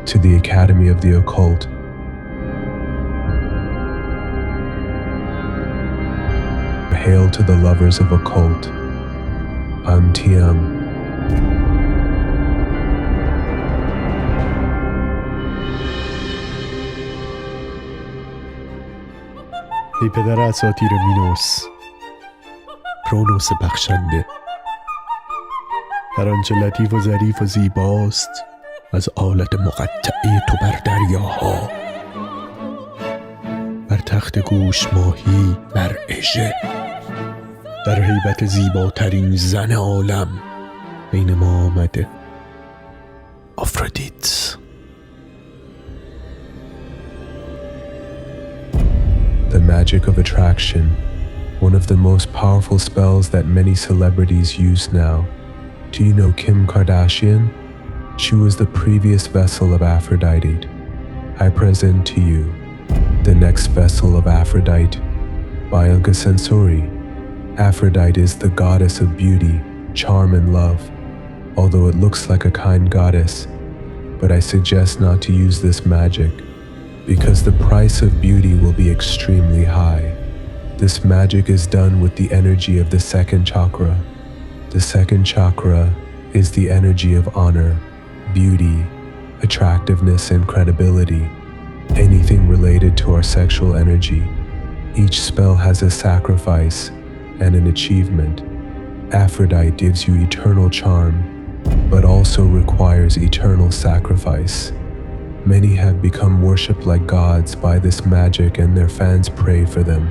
to the Academy of the Occult. Hail to the lovers of occult. I'm Theiam. ای پدر اساطیر مینوس، کرونوس بخشنده، هر آنچه لطیف و ظریف و زیباست از آلت مقطعه تو بر دریاها، بر تخت گوش ماهی بر اژه، در هیبت زیباترین زن عالم بین ما آمده، آفرودیت. The magic of attraction, one of the most powerful spells that many celebrities use now. Do you know Kim Kardashian? She was the previous vessel of Aphrodite. I present to you the next vessel of Aphrodite, Bianca Censori. Aphrodite is the goddess of beauty, charm, and love, although it looks like a kind goddess, but I suggest not to use this magic, because the price of beauty will be extremely high. This magic is done with the energy of the second chakra. The second chakra is the energy of honor, beauty, attractiveness, and credibility, anything related to our sexual energy. Each spell has a sacrifice and an achievement. Aphrodite gives you eternal charm, but also requires eternal sacrifice. Many have become worshipped like gods by this magic, and their fans pray for them.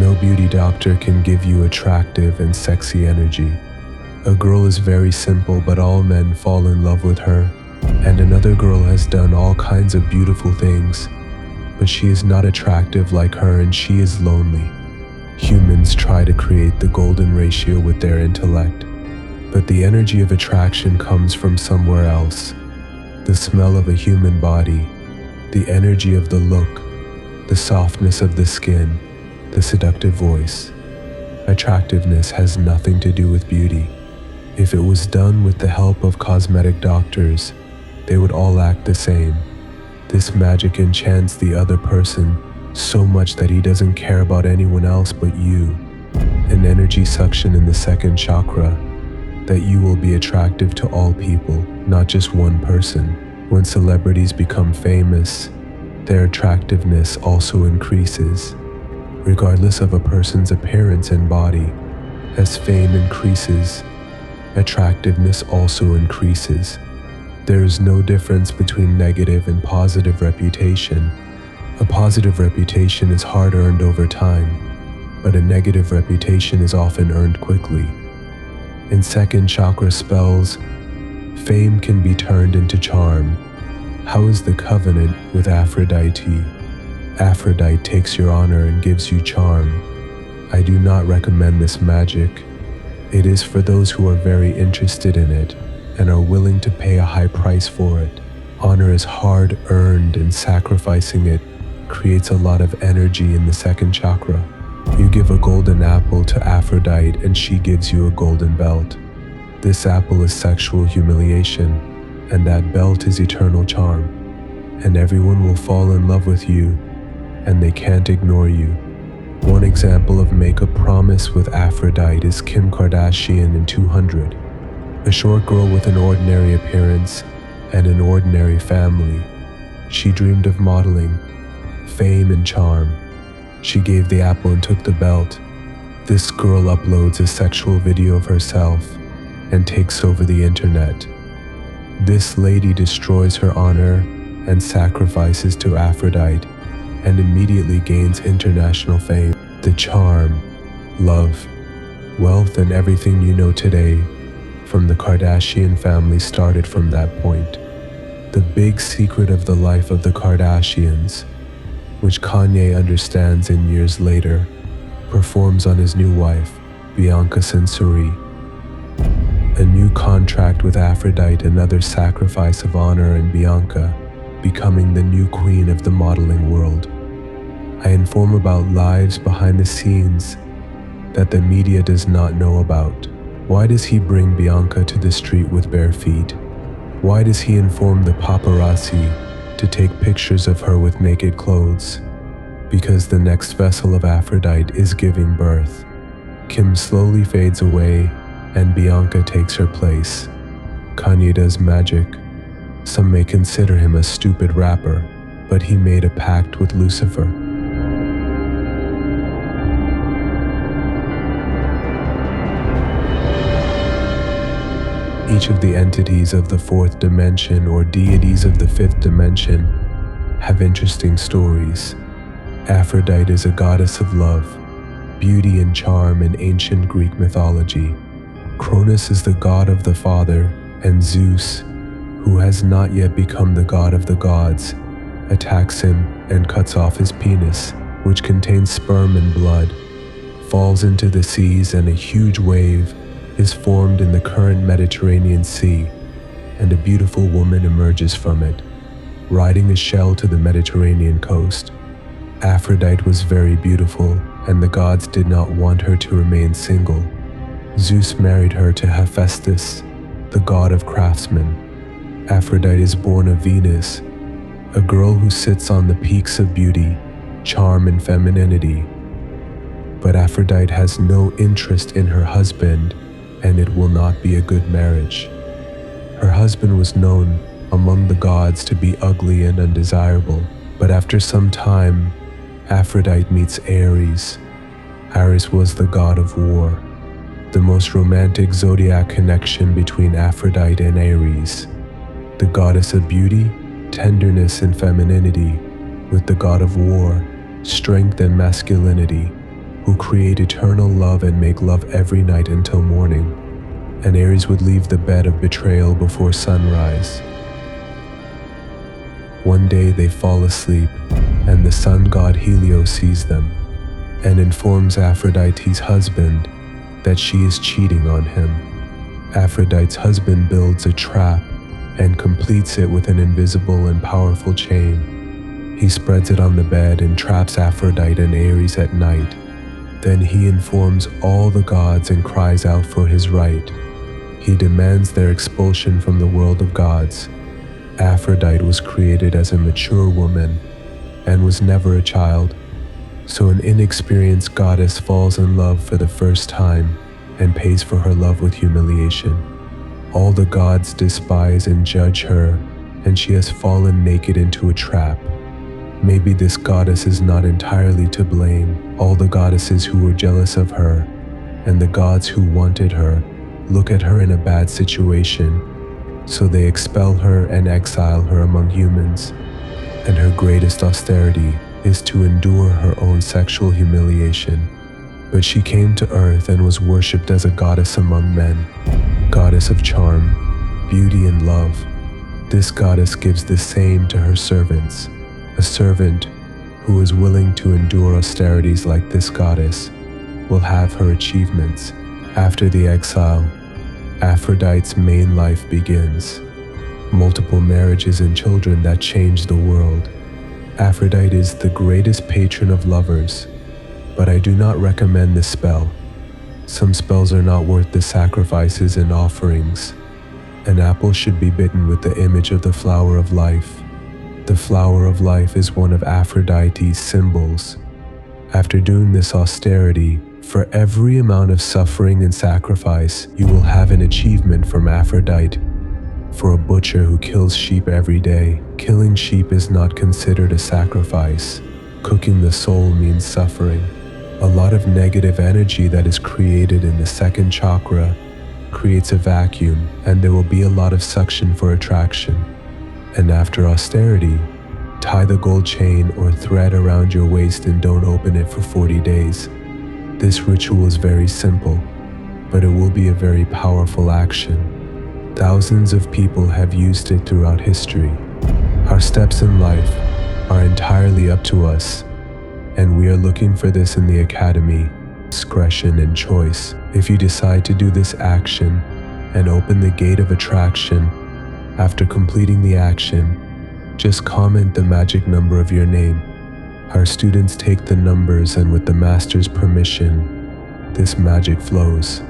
No beauty doctor can give you attractive and sexy energy. A girl is very simple, but all men fall in love with her, and another girl has done all kinds of beautiful things, but she is not attractive like her and she is lonely. Humans try to create the golden ratio with their intellect, but the energy of attraction comes from somewhere else. The smell of a human body, the energy of the look, the softness of the skin, the seductive voice. Attractiveness has nothing to do with beauty. If it was done with the help of cosmetic doctors, they would all act the same. This magic enchants the other person so much that he doesn't care about anyone else but you. An energy suction in the second chakra, that you will be attractive to all people, not just one person. When celebrities become famous, their attractiveness also increases, regardless of a person's appearance and body. As fame increases, attractiveness also increases. There is no difference between negative and positive reputation. A positive reputation is hard earned over time, but a negative reputation is often earned quickly. In second chakra spells, fame can be turned into charm. How is the covenant with Aphrodite? Aphrodite takes your honor and gives you charm. I do not recommend this magic. It is for those who are very interested in it and are willing to pay a high price for it. Honor is hard earned, and sacrificing it creates a lot of energy in the second chakra. You give a golden apple to Aphrodite and she gives you a golden belt. This apple is sexual humiliation, and that belt is eternal charm. And everyone will fall in love with you, and they can't ignore you. One example of make a promise with Aphrodite is Kim Kardashian in 200. A short girl with an ordinary appearance and an ordinary family. She dreamed of modeling, fame, and charm. She gave the apple and took the belt. This girl uploads a sexual video of herself and takes over the internet. This lady destroys her honor and sacrifices to Aphrodite and immediately gains international fame. The charm, love, wealth, and everything you know today from the Kardashian family started from that point. The big secret of the life of the Kardashians, which Kanye understands in years later, performs on his new wife, Bianca Censori. A new contract with Aphrodite, another sacrifice of honor, and Bianca becoming the new queen of the modeling world. I inform about lives behind the scenes that the media does not know about. Why does he bring Bianca to the street with bare feet? Why does he inform the paparazzi to take pictures of her with naked clothes? Because the next vessel of Aphrodite is giving birth. Kim slowly fades away and Bianca takes her place. Kanye does magic. Some may consider him a stupid rapper, but he made a pact with Lucifer. Each of the entities of the fourth dimension or deities of the fifth dimension have interesting stories. Aphrodite is a goddess of love, beauty and charm in ancient Greek mythology. Cronus is the god of the father, and Zeus, who has not yet become the god of the gods, attacks him and cuts off his penis, which contains sperm and blood, falls into the seas, and a huge wave is formed in the current Mediterranean Sea, and a beautiful woman emerges from it, riding a shell to the Mediterranean coast. Aphrodite was very beautiful, and the gods did not want her to remain single. Zeus married her to Hephaestus, the god of craftsmen. Aphrodite is born of Venus, a girl who sits on the peaks of beauty, charm, and femininity. But Aphrodite has no interest in her husband, and it will not be a good marriage. Her husband was known among the gods to be ugly and undesirable, but after some time, Aphrodite meets Ares. Ares was the god of war, the most romantic zodiac connection between Aphrodite and Ares, the goddess of beauty, tenderness, and femininity, with the god of war, strength and masculinity, who create eternal love and make love every night until morning, and Ares would leave the bed of betrayal before sunrise. One day they fall asleep, and the sun god Helios sees them, and informs Aphrodite's husband that she is cheating on him. Aphrodite's husband builds a trap and completes it with an invisible and powerful chain. He spreads it on the bed and traps Aphrodite and Ares at night. Then he informs all the gods and cries out for his right. He demands their expulsion from the world of gods. Aphrodite was created as a mature woman and was never a child, so an inexperienced goddess falls in love for the first time and pays for her love with humiliation. All the gods despise and judge her, and she has fallen naked into a trap. Maybe this goddess is not entirely to blame. All the goddesses who were jealous of her and the gods who wanted her look at her in a bad situation, so they expel her and exile her among humans, and her greatest austerity is to endure her own sexual humiliation. But she came to earth and was worshipped as a goddess among men, goddess of charm, beauty, and love. This goddess gives the same to her servants. A servant who is willing to endure austerities like this goddess will have her achievements. After the exile, Aphrodite's main life begins. Multiple marriages and children that change the world. Aphrodite is the greatest patron of lovers, but I do not recommend this spell. Some spells are not worth the sacrifices and offerings. An apple should be bitten with the image of the flower of life. The flower of life is one of Aphrodite's symbols. After doing this austerity, for every amount of suffering and sacrifice, you will have an achievement from Aphrodite. For a butcher who kills sheep every day, killing sheep is not considered a sacrifice. Cooking the soul means suffering. A lot of negative energy that is created in the second chakra creates a vacuum, and there will be a lot of suction for attraction. And after austerity, tie the gold chain or thread around your waist and don't open it for 40 days. This ritual is very simple, but it will be a very powerful action. Thousands of people have used it throughout history. Our steps in life are entirely up to us, and we are looking for this in the Academy, Discretion and Choice. If you decide to do this action and open the gate of attraction, after completing the action, just comment the magic number of your name. Our students take the numbers, and with the master's permission, this magic flows.